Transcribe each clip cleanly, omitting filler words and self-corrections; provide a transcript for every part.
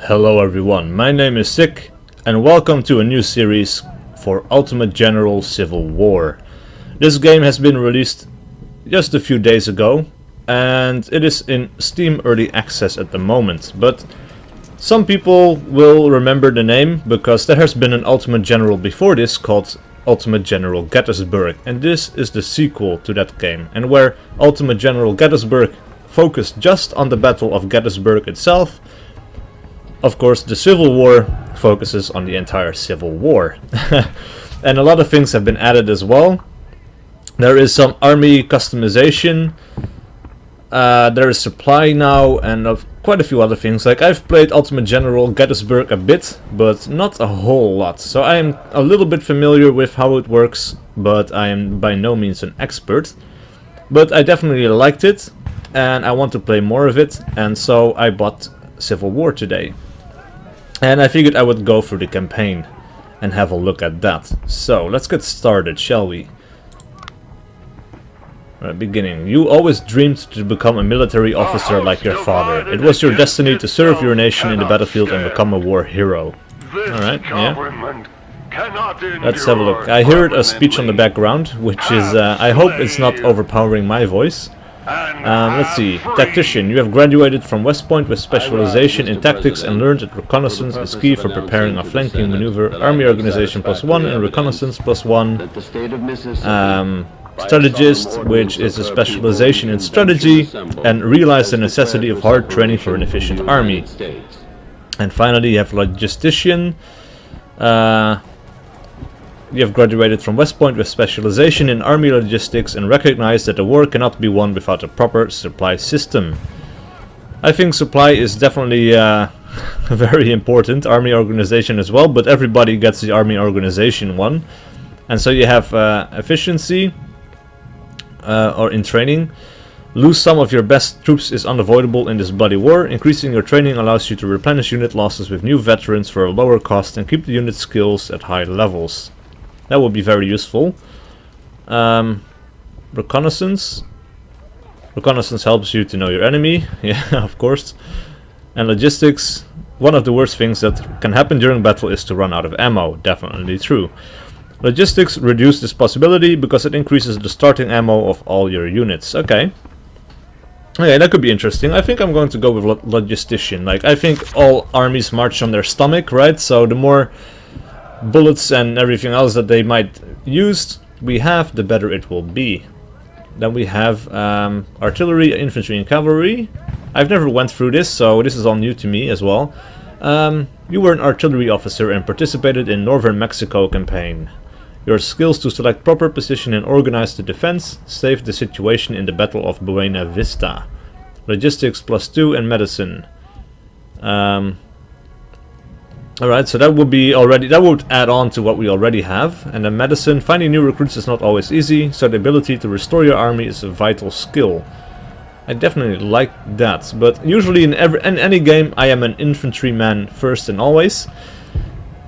Hello everyone, my name is SiC and welcome to a new series for Ultimate General Civil War. This game has been released just a few days ago and it is in Steam Early Access at the moment, but some people will remember the name because there has been an Ultimate General before this called Ultimate General Gettysburg, and this is the sequel to that game, and where Ultimate General Gettysburg focused just on the Battle of Gettysburg itself. Of course, the Civil War focuses on the entire Civil War. And a lot of things have been added as well. There is some army customization. There is supply now and quite a few other things. Like, I've played Ultimate General Gettysburg a bit, but not a whole lot. So I am a little bit familiar with how it works, but I am by no means an expert. But I definitely liked it, and I want to play more of it, and so I bought Civil War today. And I figured I would go through the campaign and have a look at that. So, let's get started, shall we? Right, beginning. You always dreamed to become a military officer like your father. It was your destiny to serve your nation in the battlefield and become a war hero. Alright, yeah. Let's have a look. I heard a speech on the background, which is, I hope it's not overpowering my voice. Let's see. Tactician. You have graduated from West Point with specialization in tactics and learned that reconnaissance is key for preparing a flanking maneuver. Army organization +1 and reconnaissance +1. Strategist, which is a specialization in strategy and realize the necessity of hard training for an efficient army. And finally you have logistician. You have graduated from West Point with specialization in army logistics and recognize that the war cannot be won without a proper supply system. I think supply is definitely very important, army organization as well, but everybody gets the army organization one. And so you have efficiency, or in training. Lose some of your best troops is unavoidable in this bloody war. Increasing your training allows you to replenish unit losses with new veterans for a lower cost and keep the unit skills at high levels. That would be very useful. Reconnaissance. Reconnaissance helps you to know your enemy. Yeah, of course. And logistics. One of the worst things that can happen during battle is to run out of ammo. Definitely true. Logistics reduce this possibility because it increases the starting ammo of all your units. Okay. Okay, that could be interesting. I think I'm going to go with logistician. Like, I think all armies march on their stomach, right? So the more bullets and everything else that they might use we have, the better it will be. Then we have artillery, infantry and cavalry. I've never went through this, so this is all new to me as well. You were an artillery officer and participated in Northern Mexico campaign. Your skills to select proper position and organize the defense saved the situation in the Battle of Buena Vista. Logistics +2 and medicine. Alright, so that would be already, that would add on to what we already have. And then medicine, finding new recruits is not always easy, so the ability to restore your army is a vital skill. I definitely like that, but usually in any game I am an infantryman first and always.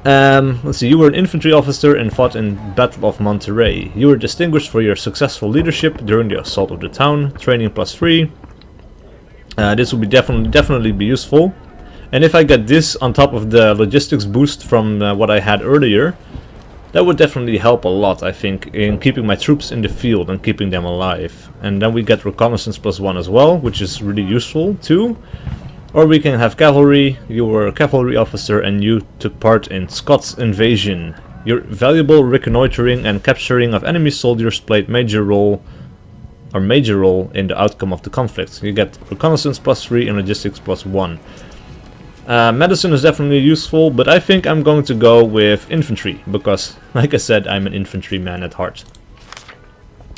Let's see, you were an infantry officer and fought in Battle of Monterrey. You were distinguished for your successful leadership during the assault of the town. Training +3. This will be definitely be useful. And if I get this on top of the logistics boost from what I had earlier, that would definitely help a lot, I think, in keeping my troops in the field and keeping them alive. And then we get reconnaissance +1 as well, which is really useful too. Or we can have cavalry. You were a cavalry officer and you took part in Scots invasion. Your valuable reconnoitering and capturing of enemy soldiers played major role in the outcome of the conflict. You get reconnaissance +3 and logistics +1. Medicine is definitely useful, but I think I'm going to go with infantry, because, like I said, I'm an infantryman at heart.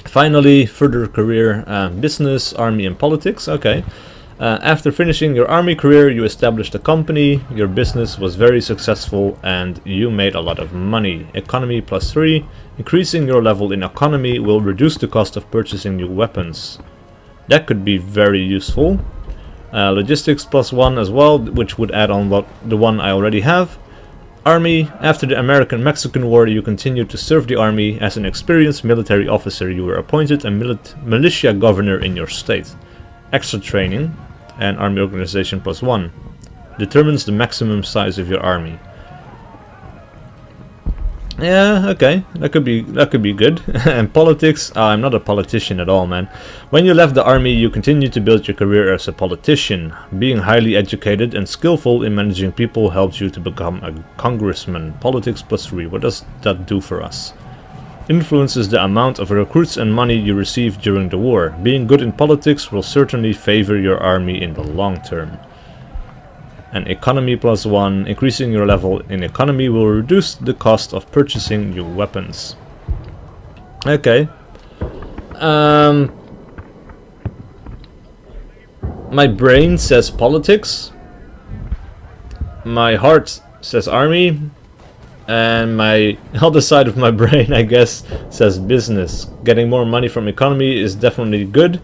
Finally, further career, business, army and politics. Okay. After finishing your army career, you established a company, your business was very successful, and you made a lot of money. Economy +3. Increasing your level in economy will reduce the cost of purchasing new weapons. That could be very useful. Logistics +1 as well, which would add on the one I already have. Army. After the American-Mexican War, you continued to serve the army. As an experienced military officer, you were appointed a militia governor in your state. Extra training and army organization +1. Determines the maximum size of your army. Yeah, okay, that could be good. And politics, I'm not a politician at all, man. When you left the army, you continued to build your career as a politician. Being highly educated and skillful in managing people helps you to become a congressman. Politics +3, what does that do for us? Influences the amount of recruits and money you receive during the war. Being good in politics will certainly favor your army in the long term. And economy +1, increasing your level in economy will reduce the cost of purchasing new weapons. Okay. My brain says politics. My heart says army. And my other side of my brain, I guess, says business. Getting more money from economy is definitely good.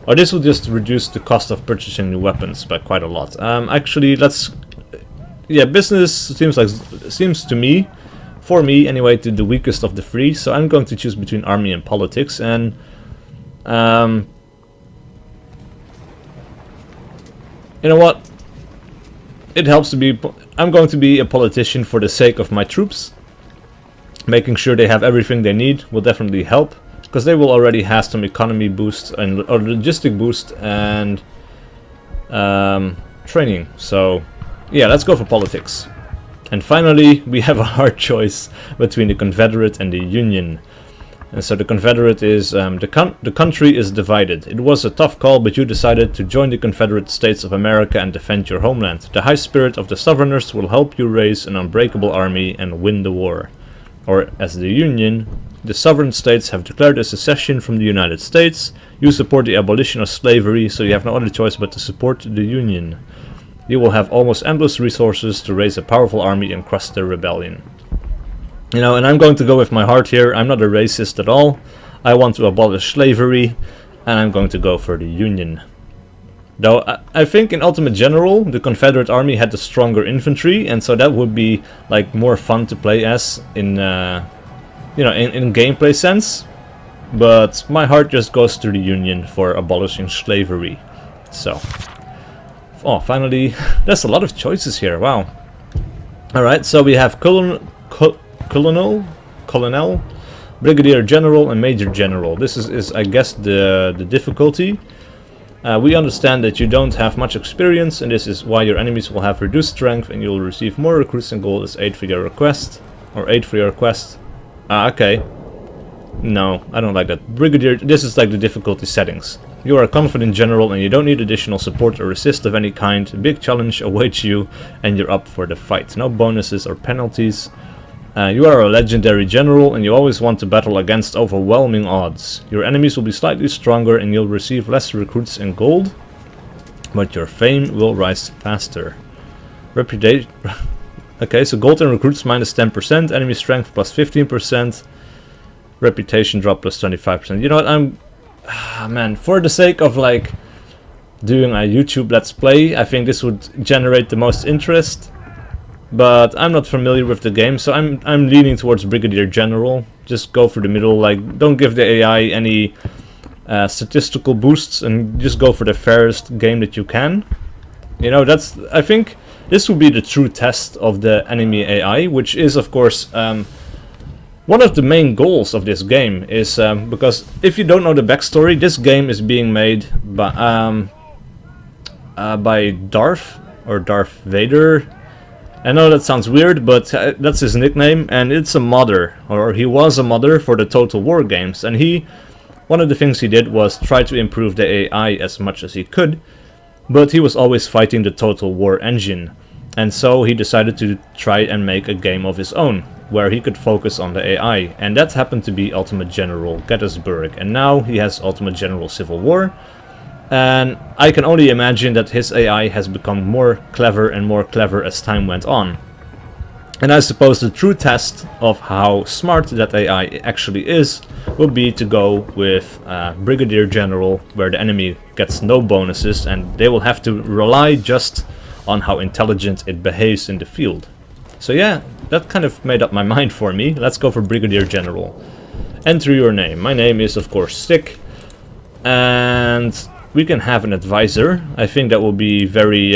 Or this will just reduce the cost of purchasing new weapons by quite a lot. Actually, let's... Yeah, business seems to me, for me anyway, to the weakest of the three. So I'm going to choose between army and politics. And... you know what? It helps to be... I'm going to be a politician for the sake of my troops. Making sure they have everything they need will definitely help. Because they will already have some economy boost and or logistic boost and training. So yeah, let's go for politics. And finally, we have a hard choice between the Confederate and the Union. And so the Confederate is the country is divided. It was a tough call, but you decided to join the Confederate States of America and defend your homeland. The high spirit of the Southerners will help you raise an unbreakable army and win the war. Or as the Union, the sovereign states have declared a secession from the United States. You support the abolition of slavery, so you have no other choice but to support the Union. You will have almost endless resources to raise a powerful army and crush the rebellion. You know, and I'm going to go with my heart here. I'm not a racist at all. I want to abolish slavery, and I'm going to go for the Union. Though I think in Ultimate General, the Confederate army had the stronger infantry, and so that would be like more fun to play as in... you know, in gameplay sense, but my heart just goes to the Union for abolishing slavery. So, oh, finally, there's a lot of choices here. Wow. All right, so we have colonel, brigadier general, and major general. This is I guess the difficulty. We understand that you don't have much experience, and this is why your enemies will have reduced strength, and you will receive more recruits and gold as aid for your request, or aid for your quest. Okay. No, I don't like that. Brigadier, this is like the difficulty settings. You are a confident general and you don't need additional support or assist of any kind. A big challenge awaits you and you're up for the fight. No bonuses or penalties. You are a legendary general and you always want to battle against overwhelming odds. Your enemies will be slightly stronger and you'll receive less recruits and gold, but your fame will rise faster. Reputation... Okay, so gold and recruits minus 10%, enemy strength plus 15%, reputation drop plus 25%. You know what, man, for the sake of like doing a YouTube Let's Play, I think this would generate the most interest. But I'm not familiar with the game, so I'm leaning towards Brigadier General. Just go for the middle, like don't give the AI any statistical boosts and just go for the fairest game that you can. You know, that's, I think this will be the true test of the enemy AI, which is of course one of the main goals of this game. Is because if you don't know the backstory, this game is being made by Darth or Darth Vader. I know that sounds weird, but that's his nickname, and it's a modder, or he was a modder for the Total War games, and one of the things he did was try to improve the AI as much as he could, but he was always fighting the Total War engine, and so he decided to try and make a game of his own, where he could focus on the AI, and that happened to be Ultimate General Gettysburg, and now he has Ultimate General Civil War. And I can only imagine that his AI has become more clever and more clever as time went on. And I suppose the true test of how smart that AI actually is will be to go with Brigadier General, where the enemy gets no bonuses and they will have to rely just on how intelligent it behaves in the field. So yeah, that kind of made up my mind for me. Let's go for Brigadier General. Enter your name. My name is of course SiC. And we can have an advisor. I think that will be very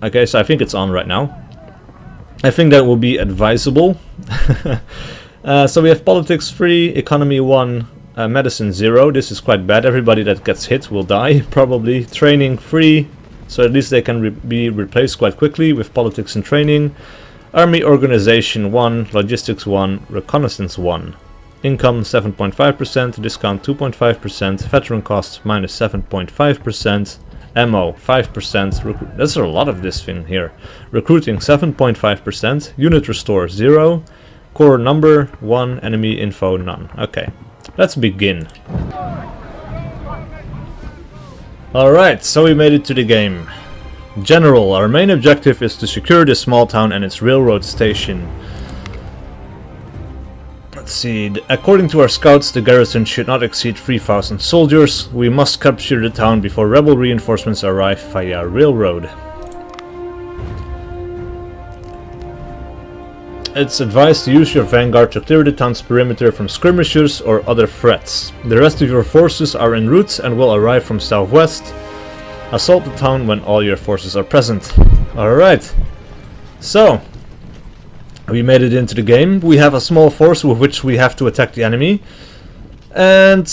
Okay, so I think it's on right now. I think that will be advisable. So we have politics 3, economy 1, medicine 0. This is quite bad. Everybody that gets hit will die, probably. Training 3, so at least they can be replaced quite quickly with politics and training. Army organization 1, logistics 1, reconnaissance 1. Income 7.5%, discount 2.5%, veteran costs minus 7.5%. Ammo 5%, that's a lot of this thing here. Recruiting 7.5%, unit restore 0, core number 1, enemy info none. Okay, let's begin. Alright, so we made it to the game. General, our main objective is to secure this small town and its railroad station. Let's see, according to our scouts, the garrison should not exceed 3,000 soldiers. We must capture the town before rebel reinforcements arrive via railroad. It's advised to use your vanguard to clear the town's perimeter from skirmishers or other threats. The rest of your forces are en route and will arrive from southwest. Assault the town when all your forces are present. Alright, so we made it into the game. We have a small force with which we have to attack the enemy. And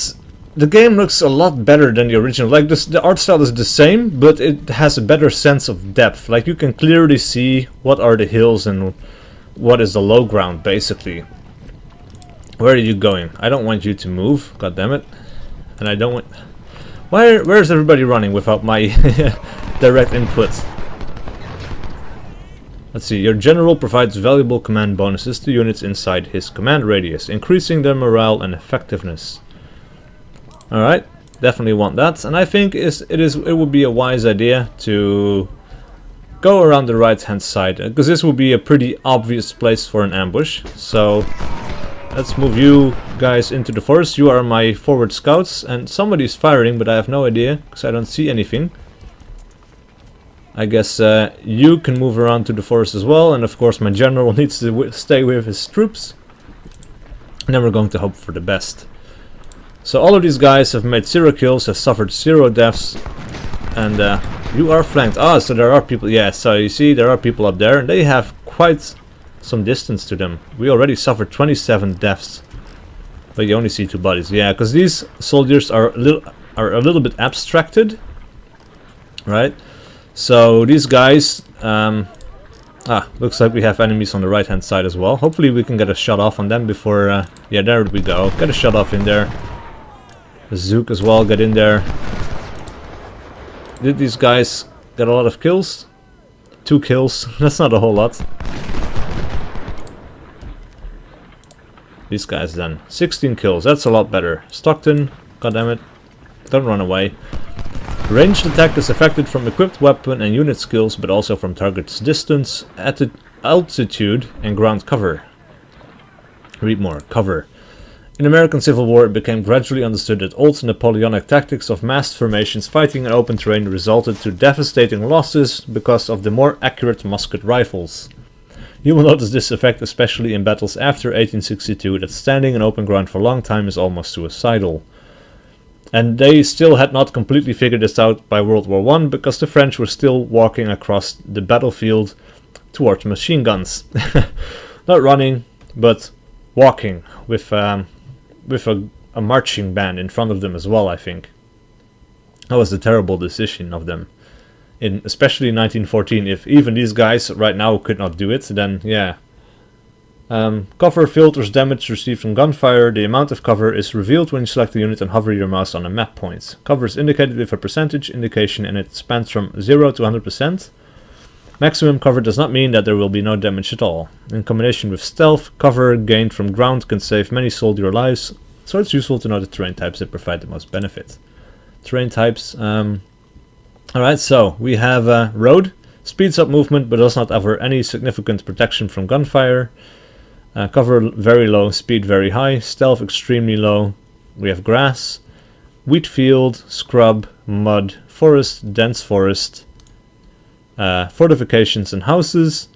the game looks a lot better than the original. Like this, the art style is the same, but it has a better sense of depth. Like you can clearly see what are the hills and what is the low ground, basically. Where are you going? I don't want you to move, god damn it. And I don't want... Where's everybody running without my direct input? Let's see, your general provides valuable command bonuses to units inside his command radius, increasing their morale and effectiveness. Alright, definitely want that. And I think it would be a wise idea to go around the right hand side, because this will be a pretty obvious place for an ambush. So let's move you guys into the forest. You are my forward scouts, and somebody's firing, but I have no idea because I don't see anything. I guess you can move around to the forest as well, and of course my general needs to stay with his troops. And then we're going to hope for the best. So all of these guys have made 0 kills, have suffered 0 deaths, and you are flanked. Ah, so there are people, yeah, so you see there are people up there, and they have quite some distance to them. We already suffered 27 deaths, but you only see 2 bodies. Yeah, because these soldiers are a little bit abstracted, right? So these guys, looks like we have enemies on the right hand side as well. Hopefully we can get a shot off on them before, yeah, there we go. Get a shot off in there. The Zook as well, get in there. Did these guys get a lot of kills? 2 kills, that's not a whole lot. These guys then, 16 kills, that's a lot better. Stockton, goddammit, don't run away. Ranged attack is affected from equipped weapon and unit skills, but also from target's distance, altitude, and ground cover. Read more. Cover. In American Civil War, it became gradually understood that old Napoleonic tactics of massed formations fighting in open terrain resulted to devastating losses because of the more accurate musket rifles. You will notice this effect especially in battles after 1862, that standing in open ground for a long time is almost suicidal. And they still had not completely figured this out by World War I, because the French were still walking across the battlefield towards machine guns. Not running, but walking with a marching band in front of them as well, I think. That was a terrible decision of them. Especially in 1914, if even these guys right now could not do it, then yeah. Cover filters damage received from gunfire. The amount of cover is revealed when you select the unit and hover your mouse on a map point. Cover is indicated with a percentage indication, and it spans from 0 to 100%. Maximum cover does not mean that there will be no damage at all. In combination with stealth, cover gained from ground can save many soldier lives, so it's useful to know the terrain types that provide the most benefit. Terrain types. Alright, so we have road. Speeds up movement but does not offer any significant protection from gunfire. Cover very low, speed very high, stealth extremely low. We have grass, wheat field, scrub, mud, forest, dense forest, fortifications and houses,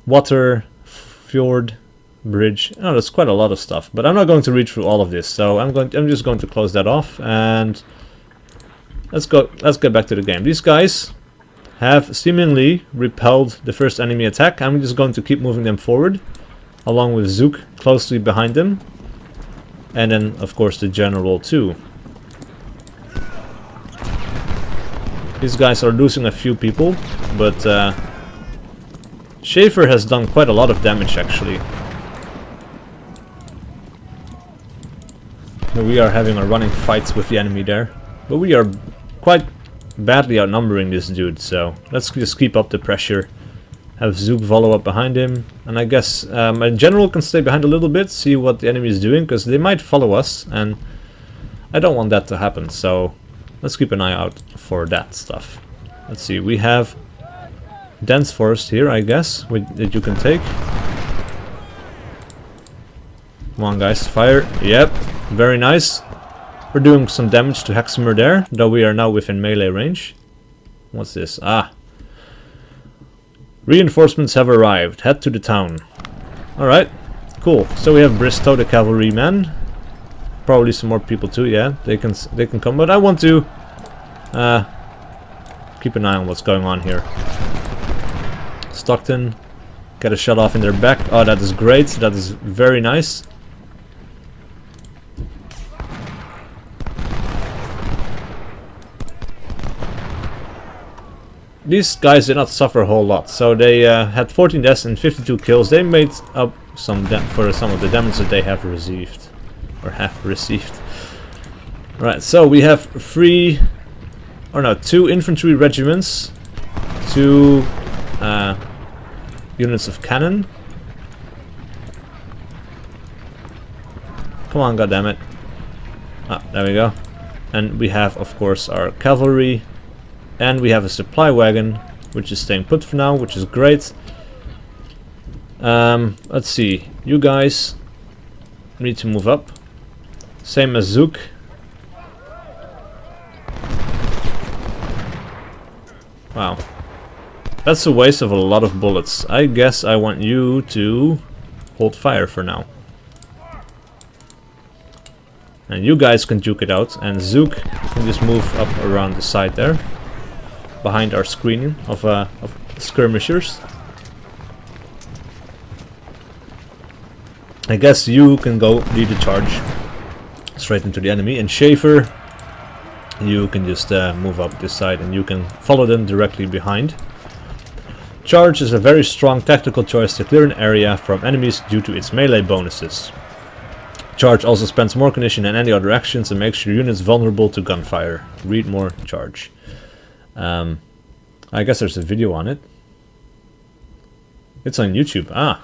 water, fjord, bridge. Oh, that's quite a lot of stuff, but I'm not going to read through all of this, so I'm just going to close that off, and let's get back to the game. These guys have seemingly repelled the first enemy attack. I'm just going to keep moving them forward, along with Zook closely behind them. And then, of course, the general too. These guys are losing a few people, but Schaefer has done quite a lot of damage, actually. We are having a running fight with the enemy there, but we are quite badly outnumbering this dude, so let's just keep up the pressure. Have Zook follow up behind him, and I guess a general can stay behind a little bit, see what the enemy is doing, because they might follow us, and I don't want that to happen, so let's keep an eye out for that stuff. Let's see, we have dense forest here, I guess, that you can take. Come on guys, fire. Yep, very nice. We're doing some damage to Hexamer there, though we are now within melee range. What's this? Ah. Reinforcements have arrived. Head to the town. Alright, cool. So we have Bristow, the cavalryman. Probably some more people too, yeah. They can come, but I want to keep an eye on what's going on here. Stockton, get a shot off in their back. Oh, that is great. That is very nice. These guys did not suffer a whole lot, so they had 14 deaths and 52 kills. They made up for some of the damage that they have received. Right, so we have two infantry regiments, 2 units of cannon. Come on, goddammit. Ah, there we go. And we have, of course, our cavalry. And we have a supply wagon, which is staying put for now, which is great. Let's see. You guys need to move up. Same as Zook. Wow. That's a waste of a lot of bullets. I guess I want you to hold fire for now. And you guys can duke it out. And Zook can just move up around the side there, behind our screening of skirmishers. I guess you can go lead the charge straight into the enemy, and Schaefer, you can just move up this side and you can follow them directly behind. Charge is a very strong tactical choice to clear an area from enemies due to its melee bonuses. Charge also spends more condition than any other actions and makes your units vulnerable to gunfire. Read more. Charge. I guess there's a video on it. It's on YouTube. Ah.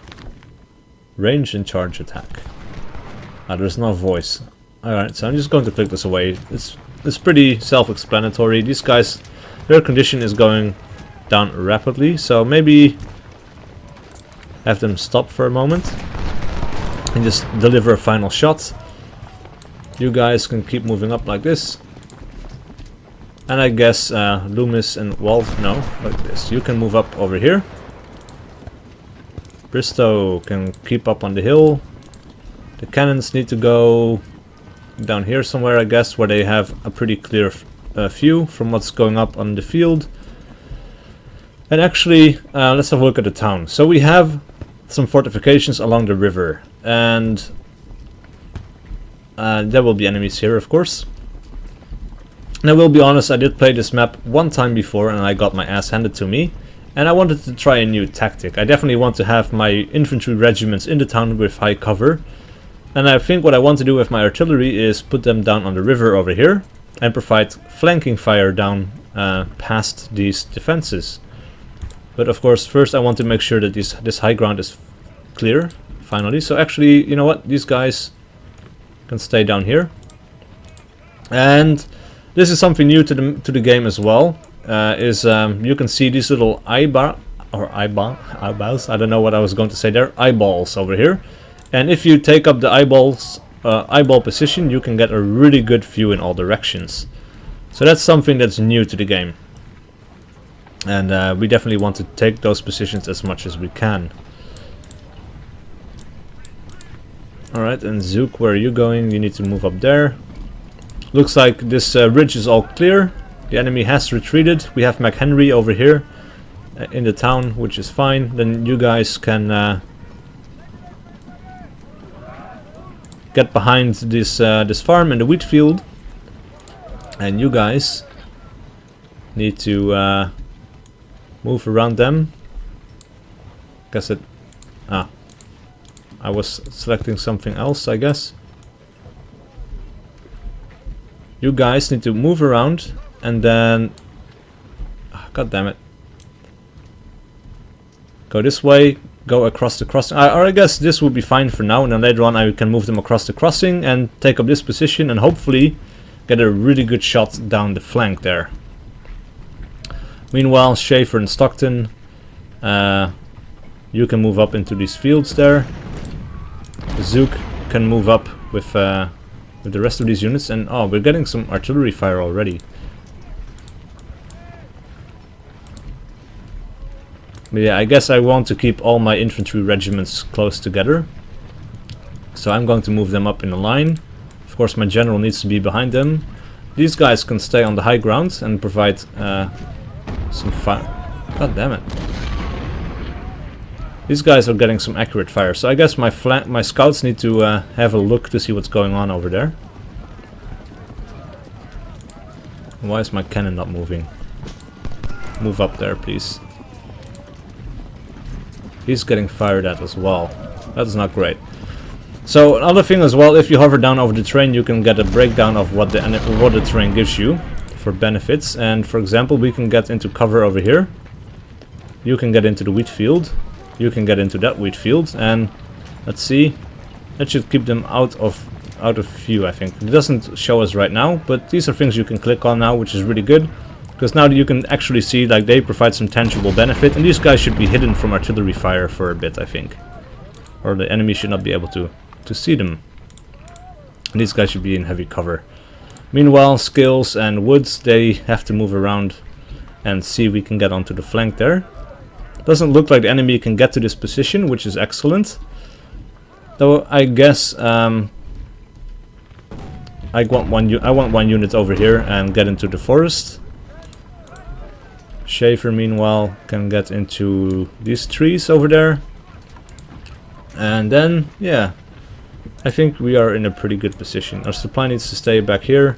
Range and charge attack. Ah, there's no voice. Alright, so I'm just going to click this away. It's pretty self-explanatory. These guys, their condition is going down rapidly, so maybe have them stop for a moment and just deliver a final shot. You guys can keep moving up like this. And I guess Loomis and Walt, no, like this. You can move up over here. Bristow can keep up on the hill. The cannons need to go down here somewhere, I guess, where they have a pretty clear view from what's going up on the field. And actually, let's have a look at the town. So we have some fortifications along the river, and there will be enemies here, of course. And I will be honest, I did play this map one time before and I got my ass handed to me. And I wanted to try a new tactic. I definitely want to have my infantry regiments in the town with high cover. And I think what I want to do with my artillery is put them down on the river over here and provide flanking fire down past these defenses. But of course, first I want to make sure that this high ground is clear, finally. So actually, you know what? These guys can stay down here. And this is something new to the game as well. You can see these little eyeballs. I don't know what I was going to say there. Eyeballs over here. And if you take up the eyeball position, you can get a really good view in all directions. So that's something that's new to the game. And we definitely want to take those positions as much as we can. Alright, and Zook, where are you going? You need to move up there. Looks like this ridge is all clear. The enemy has retreated. We have McHenry over here in the town, which is fine. Then you guys can get behind this this farm and the wheat field, and you guys need to move around them. Guess it. I was selecting something else, I guess. You guys need to move around, and then god damn it, go this way, go across the crossing. Or I guess this would be fine for now, and then later on I can move them across the crossing and take up this position and hopefully get a really good shot down the flank there. Meanwhile, Schaefer and Stockton, you can move up into these fields there. Zook can move up with the rest of these units, and oh, we're getting some artillery fire already. But yeah, I guess I want to keep all my infantry regiments close together, so I'm going to move them up in a line. Of course, my general needs to be behind them. These guys can stay on the high ground and provide some fire. God damn it. These guys are getting some accurate fire, so I guess my scouts need to have a look to see what's going on over there. Why is my cannon not moving? Move up there, please. He's getting fired at as well. That is not great. So another thing as well, if you hover down over the terrain, you can get a breakdown of what the terrain gives you for benefits. And for example, we can get into cover over here. You can get into the wheat field. You can get into that wheat field, and let's see, that should keep them out of view. I think it doesn't show us right now, but these are things you can click on now, which is really good, because now you can actually see like they provide some tangible benefit, and these guys should be hidden from artillery fire for a bit, I think, or the enemy should not be able to see them. And these guys should be in heavy cover. Meanwhile, Scales and Woods, they have to move around and see if we can get onto the flank there. Doesn't look like the enemy can get to this position, which is excellent. Though I guess I want one unit over here and get into the forest. Schaefer, meanwhile, can get into these trees over there. And then, yeah, I think we are in a pretty good position. Our supply needs to stay back here.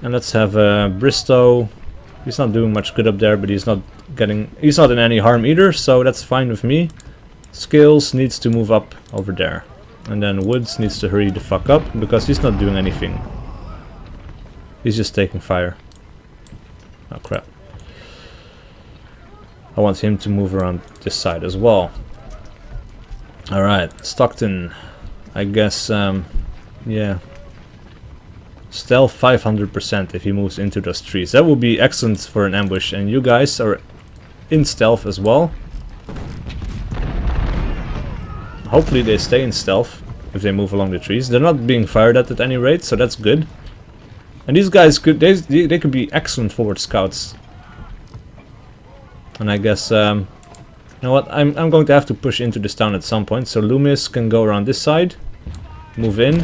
And let's have Bristow. He's not doing much good up there, but he's not in any harm either, so that's fine with me. Scales needs to move up over there. And then Woods needs to hurry the fuck up, because he's not doing anything. He's just taking fire. Oh crap. I want him to move around this side as well. Alright, Stockton. I guess, yeah. Stealth 500% if he moves into those trees. That would be excellent for an ambush, and you guys are in stealth as well. Hopefully they stay in stealth if they move along the trees. They're not being fired at any rate, so that's good. And these guys could they could be excellent forward scouts. And I guess you know what, I'm going to have to push into this town at some point. So Loomis can go around this side, move in.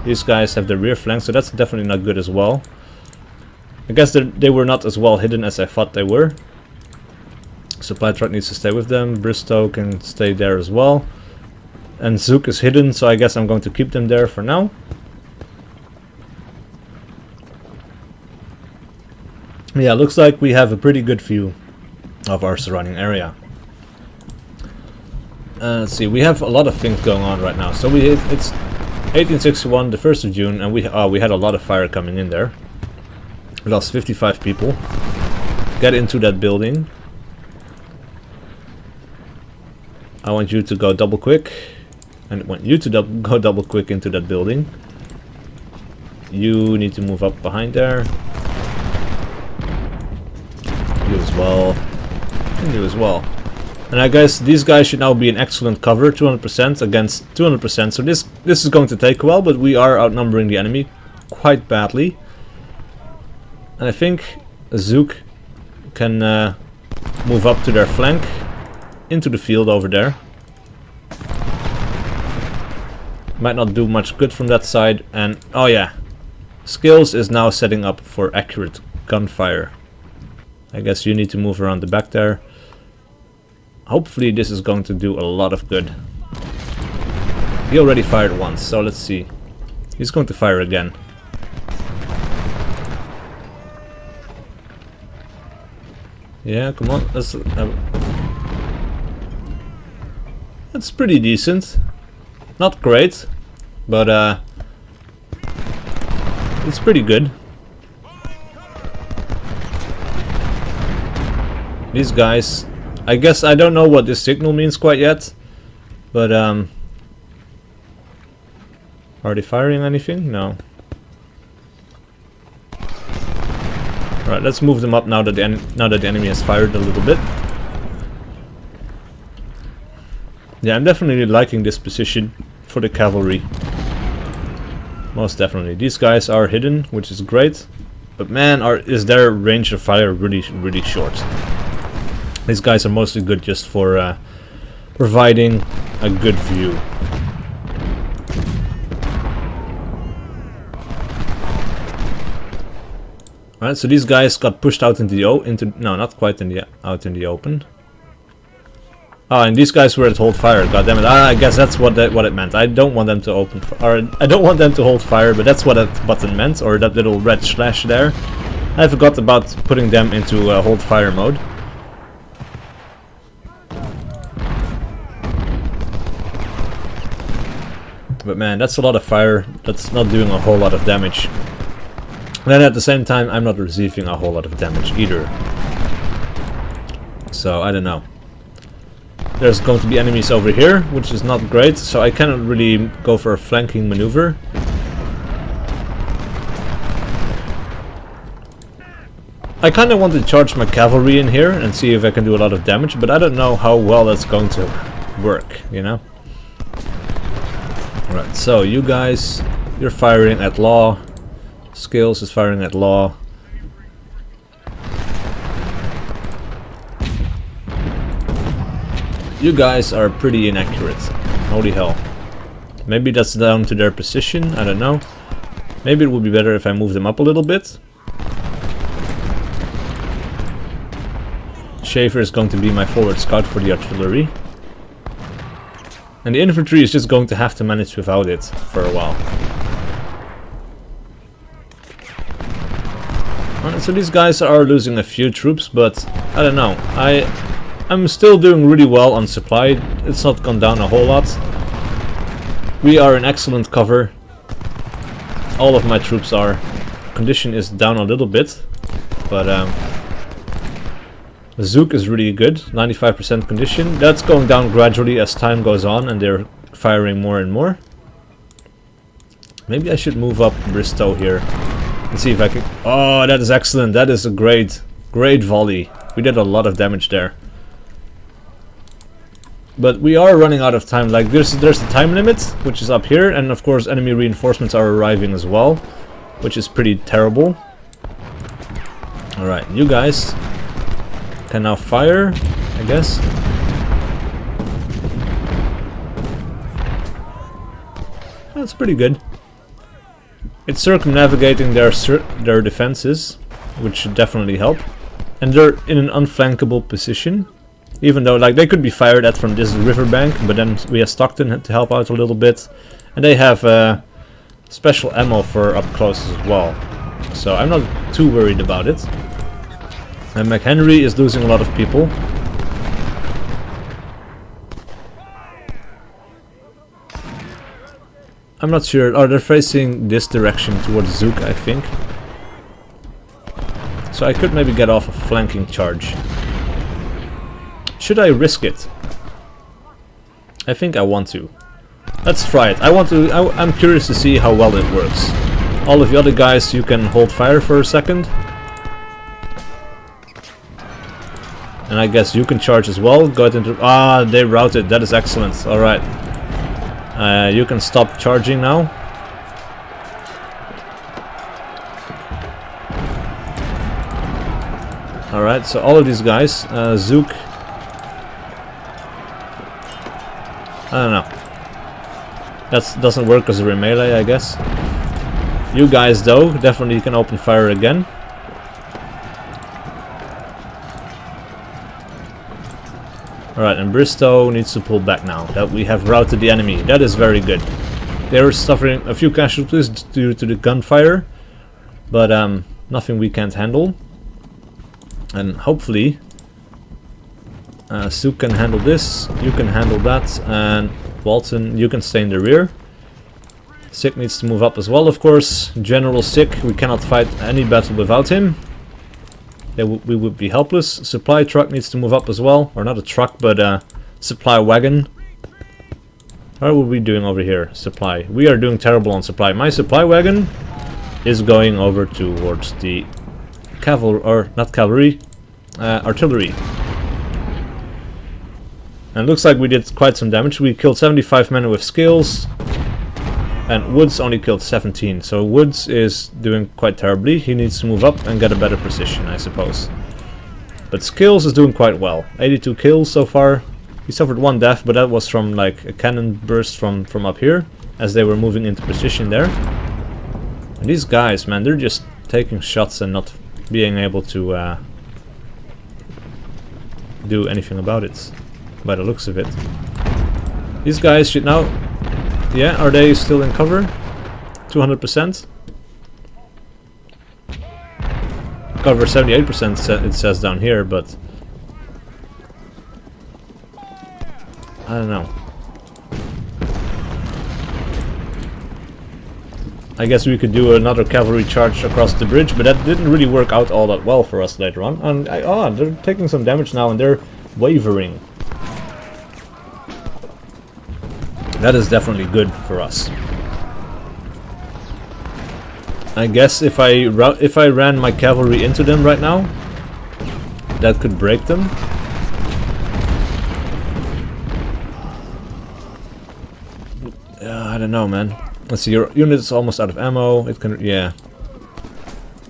These guys have the rear flank, so that's definitely not good as well. I guess they were not as well hidden as I thought they were. Supply truck needs to stay with them. Bristow can stay there as well. And Zook is hidden, so I guess I'm going to keep them there for now. Yeah, looks like we have a pretty good view of our surrounding area. Let's see, we have a lot of things going on right now. So it's 1861, the 1st of June, and we had a lot of fire coming in there. We lost 55 people. Get into that building. I want you to go double quick. And I want you to go double quick into that building. You need to move up behind there. You as well. And you as well. And I guess these guys should now be in excellent cover, 200% against 200%. So this is going to take a while, but we are outnumbering the enemy quite badly. And I think Zook can move up to their flank, into the field over there. Might not do much good from that side, and oh yeah, Skills is now setting up for accurate gunfire. I guess you need to move around the back there. Hopefully this is going to do a lot of good. He already fired once, so let's see. He's going to fire again. Yeah, come on. That's pretty decent. Not great, but it's pretty good. These guys, I guess I don't know what this signal means quite yet, but are they firing anything? No. Alright, let's move them up now that the enemy has fired a little bit. Yeah, I'm definitely liking this position for the cavalry. Most definitely. These guys are hidden, which is great. But man, is their range of fire really, really short. These guys are mostly good just for providing a good view. Alright, so these guys got pushed out into the no, not quite out in the open. Oh, and these guys were at hold fire. God damn it! I guess that's what it meant. I don't want them to I don't want them to hold fire, but that's what that button meant, or that little red slash there. I forgot about putting them into hold fire mode. But man, that's a lot of fire. That's not doing a whole lot of damage. And then at the same time, I'm not receiving a whole lot of damage either. So I don't know. There's going to be enemies over here, which is not great, so I cannot really go for a flanking maneuver. I kind of want to charge my cavalry in here and see if I can do a lot of damage, but I don't know how well that's going to work, you know? Alright, so you guys, you're firing at law. Skills is firing at law. You guys are pretty inaccurate. Holy hell. Maybe that's down to their position, I don't know. Maybe it would be better if I move them up a little bit. Schaefer is going to be my forward scout for the artillery. And the infantry is just going to have to manage without it for a while. Alright, so these guys are losing a few troops, but I don't know. I'm still doing really well on supply. It's not gone down a whole lot. We are in excellent cover. All of my troops are. Condition is down a little bit, but Zook is really good. 95% condition. That's going down gradually as time goes on, and they're firing more and more. Maybe I should move up Bristow here and see if I can. Oh, that is excellent. That is a great volley. We did a lot of damage there. But we are running out of time. Like there's the time limit, which is up here, and of course enemy reinforcements are arriving as well, which is pretty terrible. Alright, you guys can now fire, I guess. That's pretty good. It's circumnavigating their defenses, which should definitely help. And they're in an unflankable position. Even though, like, they could be fired at from this riverbank, but then we have Stockton to help out a little bit. And they have special ammo for up close as well. So I'm not too worried about it. And McHenry is losing a lot of people. I'm not sure. Oh, they're facing this direction towards Zook, I think. So I could maybe get off a flanking charge. Should I risk it? I think I want to. Let's try it. I'm curious to see how well it works. All of the other guys, you can hold fire for a second. And I guess you can charge as well. Go ahead and... Ah, they routed. That is excellent. Alright. You can stop charging now. Alright, so all of these guys, Zook, I don't know. That doesn't work because we're in melee, I guess. You guys, though, definitely can open fire again. Alright, and Bristow needs to pull back now that we have routed the enemy. That is very good. They're suffering a few casualties due to the gunfire, but nothing we can't handle. And hopefully Suk can handle this, you can handle that, and Walton, you can stay in the rear. SiC needs to move up as well, of course. General SiC, we cannot fight any battle without him. We would be helpless. Supply truck needs to move up as well. Or not a truck, but a supply wagon. How are we doing over here? Supply. We are doing terrible on supply. My supply wagon is going over towards the cavalry, or not cavalry, artillery. And it looks like we did quite some damage. We killed 75 men with skills. And Woods only killed 17, so Woods is doing quite terribly. He needs to move up and get a better position, I suppose. But Skills is doing quite well. 82 kills so far. He suffered 1 death, but that was from like a cannon burst from up here, as they were moving into position there. And these guys, man, they're just taking shots and not being able to do anything about it, by the looks of it. These guys should now... Yeah, are they still in cover? 200%? Cover 78% it says down here, but... I don't know. I guess we could do another cavalry charge across the bridge, but that didn't really work out all that well for us later on. And oh, they're taking some damage now and they're wavering. That is definitely good for us. I guess if I ran my cavalry into them right now, that could break them. I don't know, man. Let's see, your unit is almost out of ammo. It can, yeah.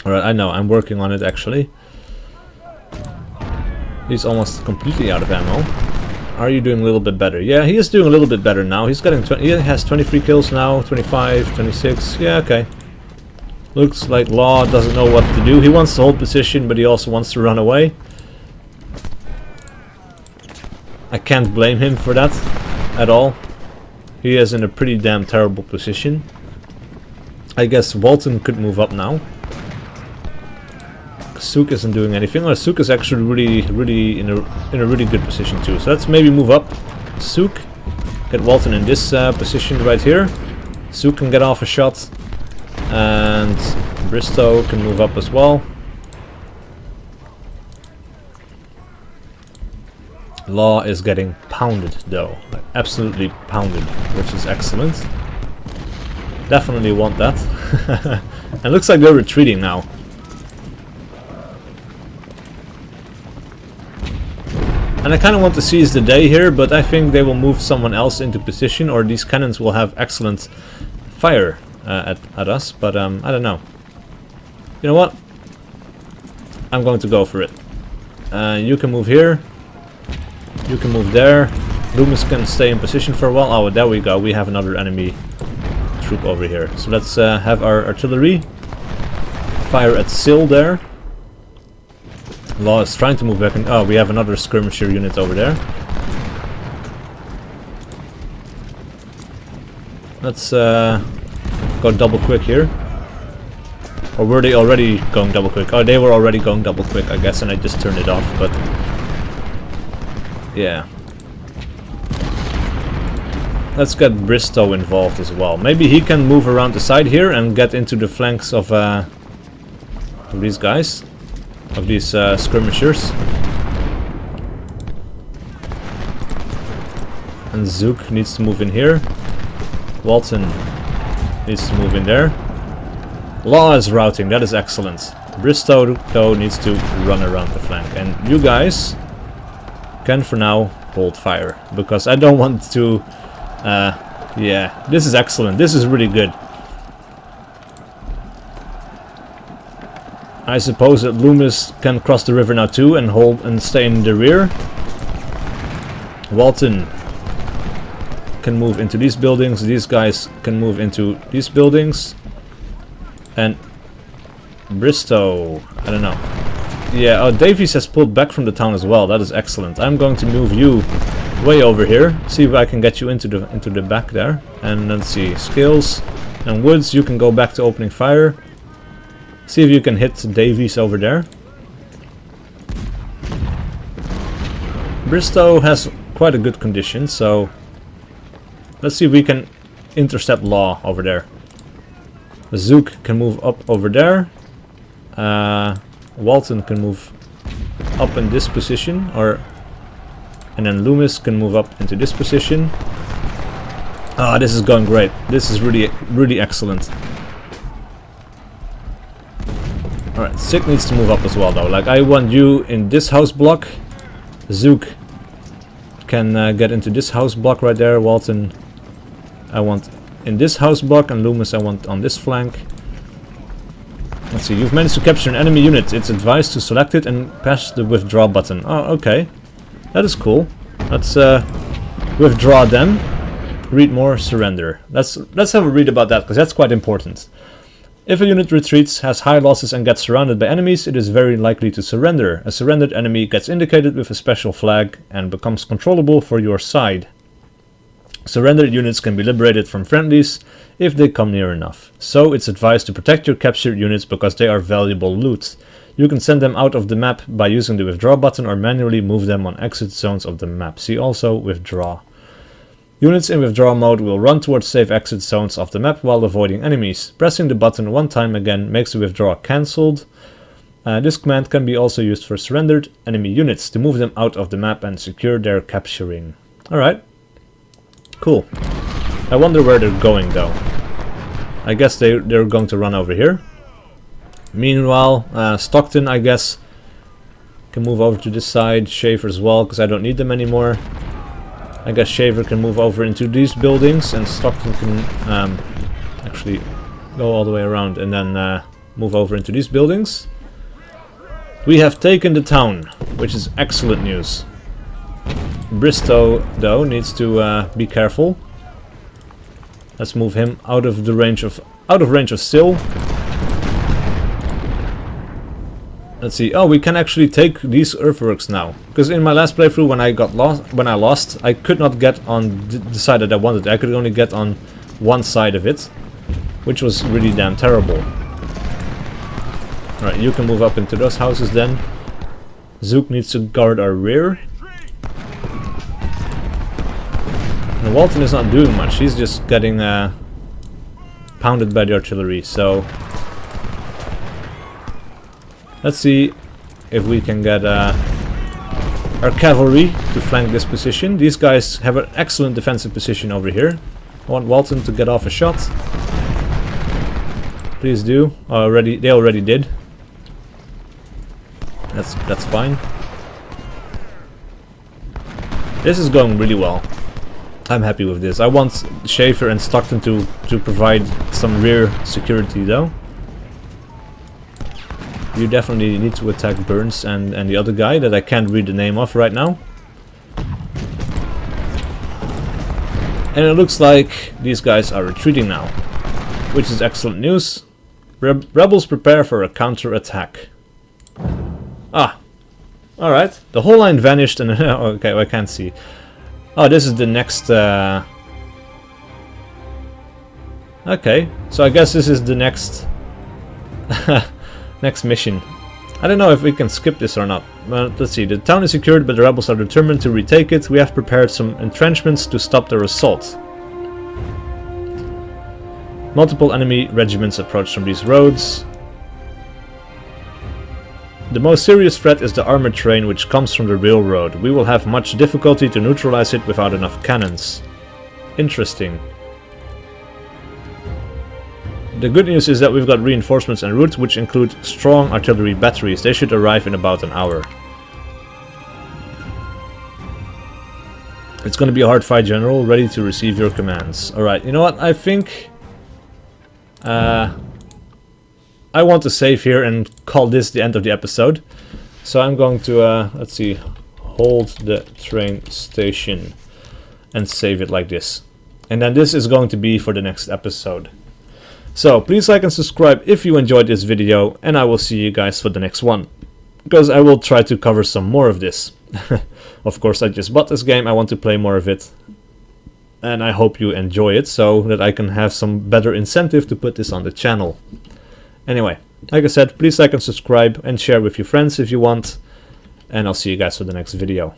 Alright, I know, I'm working on it actually. He's almost completely out of ammo. Are you doing a little bit better? Yeah, he is doing a little bit better now. He's getting he has 23 kills now, 25, 26. Yeah, okay. Looks like Law doesn't know what to do. He wants to hold position, but he also wants to run away. I can't blame him for that at all. He is in a pretty damn terrible position. I guess Walton could move up now. Suk isn't doing anything. Well, Suk is actually really in a really good position too. So let's maybe move up Suk, get Walton in this position right here. Suk can get off a shot, and Bristow can move up as well. Law is getting pounded though, like absolutely pounded, which is excellent. Definitely want that. And looks like they're retreating now. And I kind of want to seize the day here, but I think they will move someone else into position, or these cannons will have excellent fire at us, but I don't know. You know what? I'm going to go for it. You can move here. You can move there. Loomis can stay in position for a while. Oh, there we go. We have another enemy troop over here. So let's have our artillery fire at Sill there. Law is trying to move back in. Oh, we have another skirmisher unit over there. Let's go double quick here. Or were they already going double quick? Oh, they were already going double quick, I guess, and I just turned it off, but... yeah. Let's get Bristow involved as well. Maybe he can move around the side here and get into the flanks of these guys. Of these skirmishers. And Zook needs to move in here. Walton needs to move in there. Law is routing, that is excellent. Bristow though needs to run around the flank. And you guys can for now hold fire, because I don't want to... yeah, this is excellent, this is really good. I suppose that Loomis can cross the river now too and hold and stay in the rear. Walton can move into these buildings, these guys can move into these buildings. And Bristow, I don't know. Yeah, oh, Davies has pulled back from the town as well. That is excellent. I'm going to move you way over here. See if I can get you into the back there. And let's see, skills and woods. You can go back to opening fire. See if you can hit Davies over there. Bristow has quite a good condition, so let's see if we can intercept Law over there. Zook can move up over there. Walton can move up in this position, and then Loomis can move up into this position. Ah, this is going great. This is really excellent. Alright, SiC needs to move up as well though. Like, I want you in this house block. Zook can get into this house block right there. Walton I want in this house block, and Loomis I want on this flank. Let's see, you've managed to capture an enemy unit. It's advised to select it and press the withdraw button. Oh, okay. That is cool. Let's withdraw them. Read more, surrender. Let's have a read about that, because that's quite important. If a unit retreats, has high losses and gets surrounded by enemies, it is very likely to surrender. A surrendered enemy gets indicated with a special flag and becomes controllable for your side. Surrendered units can be liberated from friendlies if they come near enough. So it's advised to protect your captured units because they are valuable loot. You can send them out of the map by using the withdraw button or manually move them on exit zones of the map. See also withdraw. Units in withdraw mode will run towards safe exit zones of the map while avoiding enemies. Pressing the button one time again makes the withdraw cancelled. This command can be also used for surrendered enemy units to move them out of the map and secure their capturing. Alright. Cool. I wonder where they're going though. I guess they're going to run over here. Meanwhile, Stockton, I guess, can move over to this side. Shaver as well, because I don't need them anymore. I guess Shaver can move over into these buildings, and Stockton can actually go all the way around and then move over into these buildings. We have taken the town, which is excellent news. Bristow, though, needs to be careful. Let's move him out of range of Sill. Let's see. Oh, we can actually take these earthworks now. Because in my last playthrough, when I lost, I could not get on the side that I wanted. I could only get on one side of it, which was really damn terrible. Alright, you can move up into those houses then. Zook needs to guard our rear. And Walton is not doing much. He's just getting pounded by the artillery, so let's see if we can get our cavalry to flank this position. These guys have an excellent defensive position over here. I want Walton to get off a shot. Please do. They already did. That's fine. This is going really well. I'm happy with this. I want Shaver and Stockton to provide some rear security though. You definitely need to attack Burns and the other guy that I can't read the name of right now. And it looks like these guys are retreating now, which is excellent news. Rebels prepare for a counter-attack. Ah, alright. The whole line vanished and okay, I can't see. Oh, this is the next okay, so I guess this is the next next mission. I don't know if we can skip this or not. Let's see. The town is secured, but the rebels are determined to retake it. We have prepared some entrenchments to stop their assault. Multiple enemy regiments approach from these roads. The most serious threat is the armored train which comes from the railroad. We will have much difficulty to neutralize it without enough cannons. Interesting. The good news is that we've got reinforcements en route, which include strong artillery batteries. They should arrive in about an hour. It's going to be a hard fight, General. Ready to receive your commands. Alright, you know what? I think I want to save here and call this the end of the episode. So I'm going to, let's see, hold the train station and save it like this. And then this is going to be for the next episode. So please like and subscribe if you enjoyed this video, and I will see you guys for the next one, because I will try to cover some more of this. Of course, I just bought this game, I want to play more of it, and I hope you enjoy it so that I can have some better incentive to put this on the channel. Anyway, like I said, please like and subscribe and share with your friends if you want, and I'll see you guys for the next video.